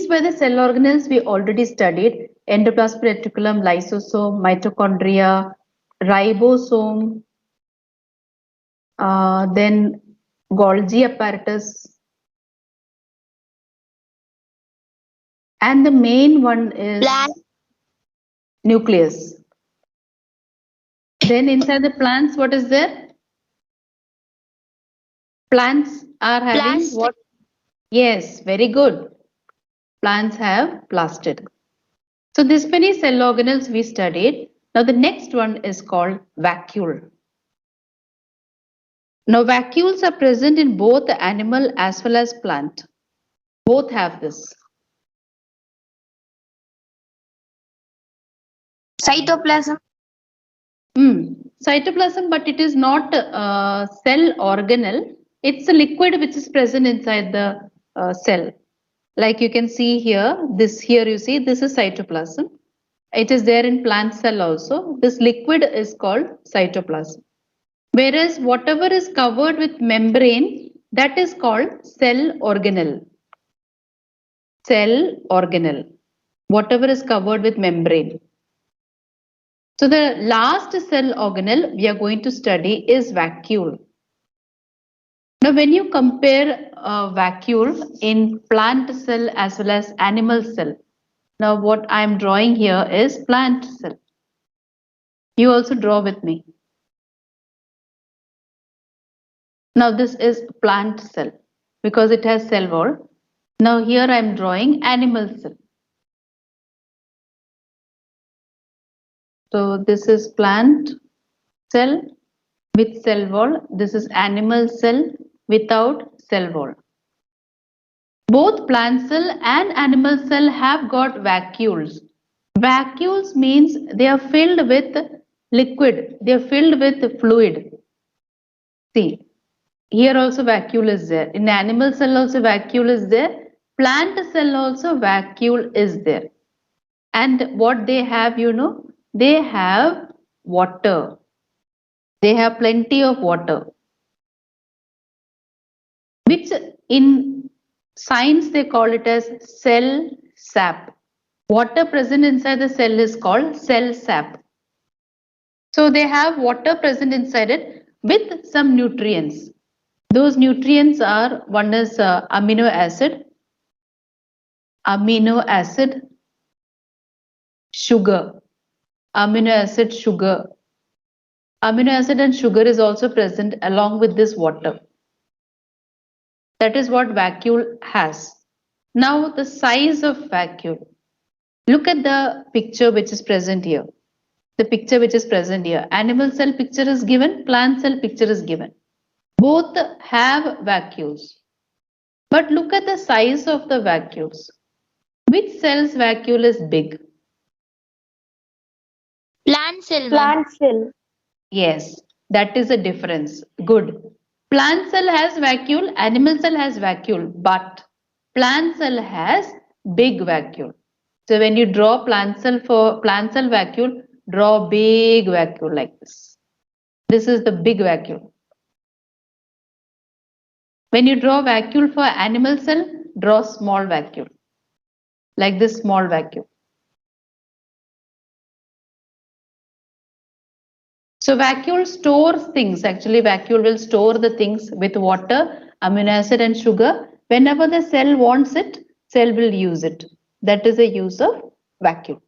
These were the cell organelles we already studied: endoplasmic reticulum, lysosome, mitochondria, ribosome, then Golgi apparatus, and the main one is nucleus. Then inside the plants, what is there? Plants are having what? Yes, very good. Plants have plastid. So this many cell organelles we studied. Now the next one is called vacuole. Now vacuoles are present in both animal as well as plant. Both have this. Cytoplasm. Cytoplasm, but it is not cell organelle. It's a liquid which is present inside the cell. Like you can see here, this here you see, this is cytoplasm. It is there in plant cell also. This liquid is called cytoplasm. Whereas whatever is covered with membrane, that is called cell organelle. Cell organelle. Whatever is covered with membrane. So the last cell organelle we are going to study is vacuole. Now when you compare vacuole in plant cell as well as animal cell, now what I am drawing here is plant cell. You also draw with me. Now this is plant cell because it has cell wall. Now here I am drawing animal cell. So this is plant cell with cell wall. This is animal cell without cell wall. Both plant cell and animal cell have got vacuoles. Vacuoles means they are filled with liquid. They are filled with fluid. See, here also vacuole is there. In animal cell also vacuole is there. Plant cell also vacuole is there. And what they have, you know, they have water. They have plenty of water, which in science they call it as cell sap. Water present inside the cell is called cell sap. So they have water present inside it with some nutrients. Those nutrients are, one is amino acid, sugar, amino acid, sugar. Amino acid and sugar is also present along with this water. That is what vacuole has. Now the size of vacuole. Look at the picture which is present here. The picture which is present here. Animal cell picture is given, plant cell picture is given. Both have vacuoles. But look at the size of the vacuoles. Which cell's vacuole is big? Plant cell. Plant cell. Yes, that is a difference. Good. Plant cell has vacuole, animal cell has vacuole, but plant cell has big vacuole. So when you draw plant cell for plant cell vacuole, draw big vacuole like this. This is the big vacuole. When you draw vacuole for animal cell, draw small vacuole. Like this small vacuole. So vacuole stores things. Actually, vacuole will store the things with water, amino acid and sugar. Whenever the cell wants it, cell will use it. That is the use of vacuole.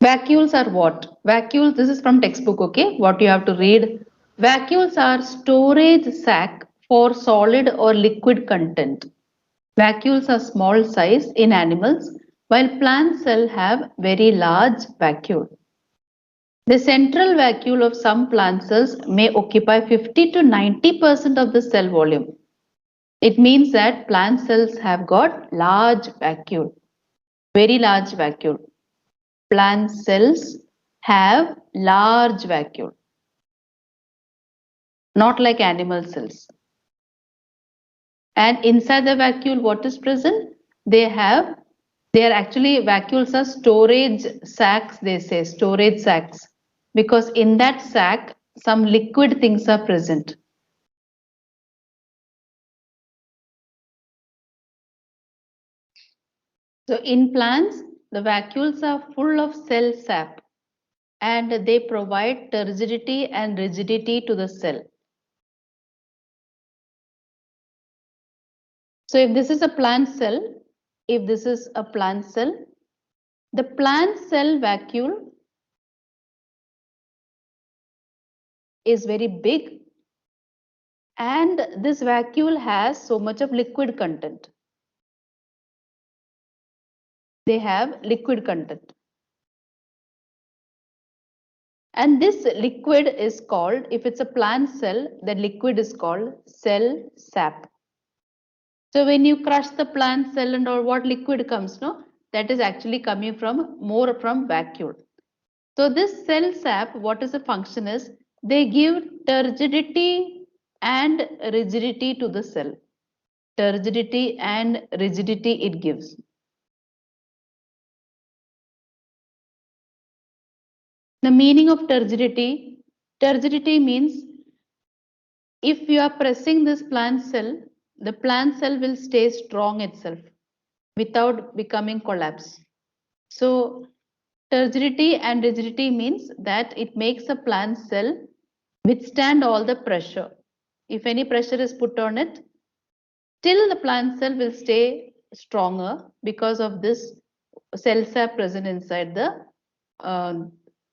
Vacuoles are what? Vacuoles, this is from textbook, okay? What you have to read. Vacuoles are storage sac for solid or liquid content. Vacuoles are small size in animals, while plant cells have very large vacuole. The central vacuole of some plant cells may occupy 50 to 90% of the cell volume. It means that plant cells have got large vacuole, very large vacuole. Plant cells have large vacuole, not like animal cells. And inside the vacuole, what is present? They are actually, vacuoles are storage sacs, they say, storage sacs. Because in that sac, some liquid things are present. So in plants, the vacuoles are full of cell sap and they provide turgidity and rigidity to the cell. So if this is a plant cell, the plant cell vacuole is very big and this vacuole has so much of liquid content. They have liquid content. And this liquid is called, if it's a plant cell, the liquid is called cell sap. So when you crush the plant cell and or what liquid comes, no, that is actually coming from more from vacuole. So this cell sap, what is the function is, they give turgidity and rigidity to the cell. Turgidity and rigidity it gives. The meaning of turgidity, turgidity means if you are pressing this plant cell, the plant cell will stay strong itself without becoming collapse. So turgidity and rigidity means that it makes a plant cell withstand all the pressure. If any pressure is put on it, still the plant cell will stay stronger because of this cell sap present inside the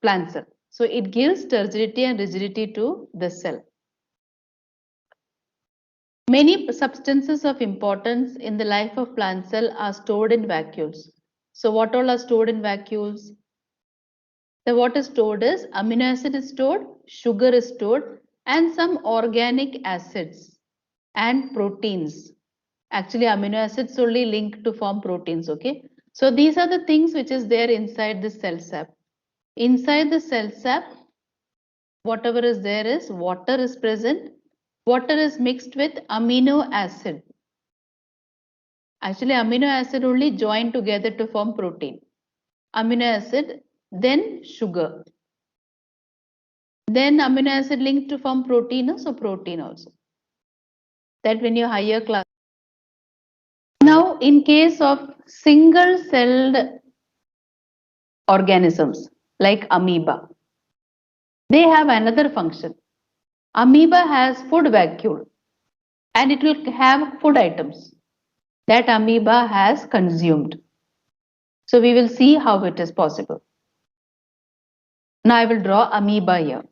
plant cell. So it gives turgidity and rigidity to the cell. Many substances of importance in the life of plant cell are stored in vacuoles. So what all are stored in vacuoles? The what is stored is amino acid is stored, sugar is stored, and some organic acids and proteins. Actually, amino acids only link to form proteins. Okay, so these are the things which is there inside the cell sap. Inside the cell sap, whatever is there is water is present. Water is mixed with amino acid. Actually, amino acid only join together to form protein. Amino acid, then sugar. Then amino acid linked to form protein, so protein also. That when you're higher class. Now, in case of single-celled organisms like amoeba, they have another function. Amoeba has food vacuole and it will have food items that amoeba has consumed. So we will see how it is possible. Now I will draw amoeba here.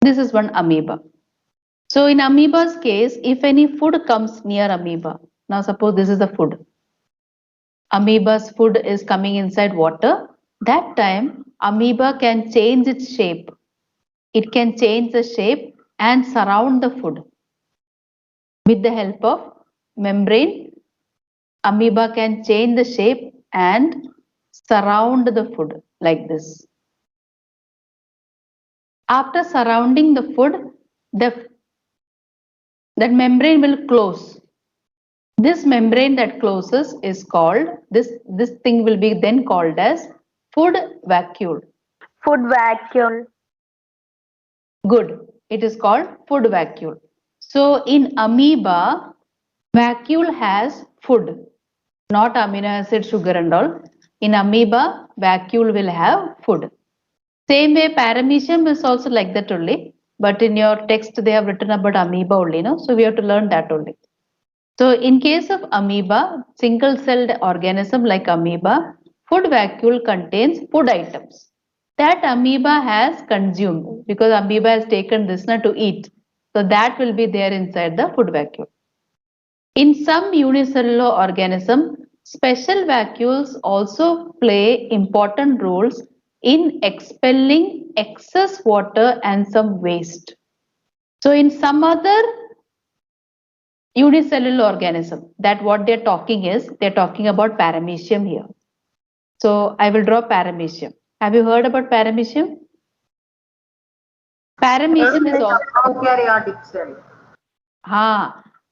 This is one amoeba. So in amoeba's case, if any food comes near amoeba, now suppose this is the food. Amoeba's food is coming inside water. That time amoeba can change its shape. It can change the shape and surround the food. With the help of membrane, amoeba can change the shape and surround the food like this. After surrounding the food, that membrane will close. This membrane that closes is called, this thing will be then called as food vacuole. Food vacuole. Good. It is called food vacuole. So in amoeba, vacuole has food, not amino acid, sugar and all. In amoeba, vacuole will have food. Same way paramecium is also like that only. But in your text they have written about amoeba only, no? So we have to learn that only. So in case of amoeba, single-celled organism like amoeba, food vacuole contains food items that amoeba has consumed because amoeba has taken this to eat. So that will be there inside the food vacuole. In some unicellular organism, special vacuoles also play important roles in expelling excess water and some waste. So in some other unicellular organism, that what they're talking is, they're talking about paramecium here. So I will draw paramecium. Have you heard about paramecium? Paramecium is also eukaryotic cell.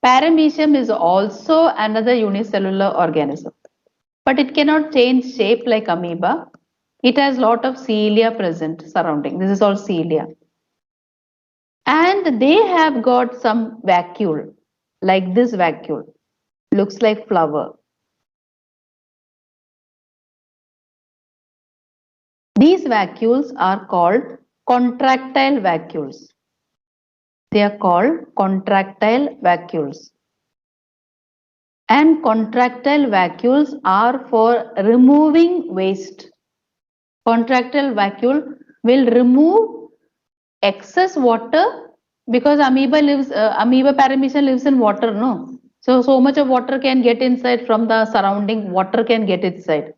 Paramecium is also another unicellular organism, but it cannot change shape like amoeba. It has lot of cilia present surrounding. This is all cilia. And they have got some vacuole, like this vacuole. looks like flower. These vacuoles are called contractile vacuoles. They are called contractile vacuoles. And contractile vacuoles are for removing waste. Contractile vacuole will remove excess water because amoeba paramecium lives in water, no? So much of water can get inside from the surrounding, water can get inside.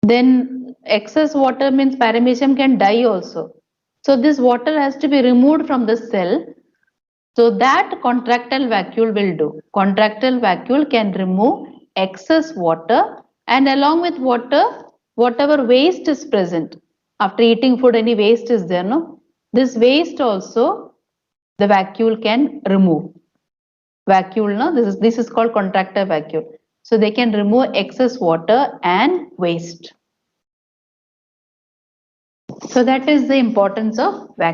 Then excess water means paramecium can die also. So this water has to be removed from the cell. So that contractile vacuole will do. Contractile vacuole can remove excess water, and along with water, whatever waste is present. After eating food, any waste is there, no? This waste also the vacuole can remove. Vacuole, no? This is called contractile vacuole. So they can remove excess water and waste. So that is the importance of vacuole.